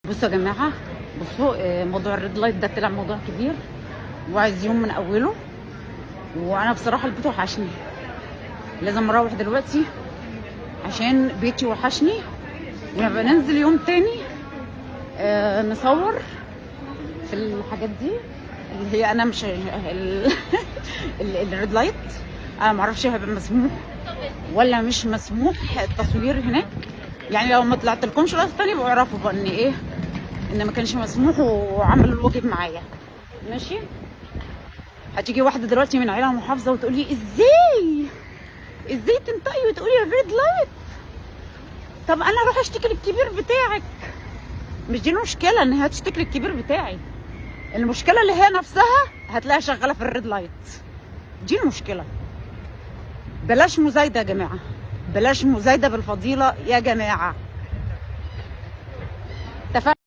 بصوا يا جماعه، بصوا موضوع الريد لايت ده طلع موضوع كبير وعايز يوم من اوله. وانا بصراحه البيت وحشني، لازم اروح دلوقتي عشان بيتي وحشني، ونبقى ننزل يوم تاني نصور في الحاجات دي اللي هي انا مش الريد لايت. انا معرفش هيبقى مسموح ولا مش مسموح التصوير هناك. يعني لو ما طلعت لكمش لايف تاني بقوا اعرفوا بقى ان ايه، ان ما كانش مسموح وعملوا الواجب معايا. ماشي. هتيجي واحده دلوقتي من عيله محافظه وتقول لي ازاي تنطقي وتقولي الريد لايت؟ طب انا اروح اشتكي للكبير بتاعك. مش دي المشكله ان هي تشتكي للكبير بتاعي، المشكله اللي هي نفسها هتلاقيها شغاله في الريد لايت. دي المشكله. بلاش مزايده يا جماعه، بلاش مزايده بالفضيله يا جماعه. اتفقنا؟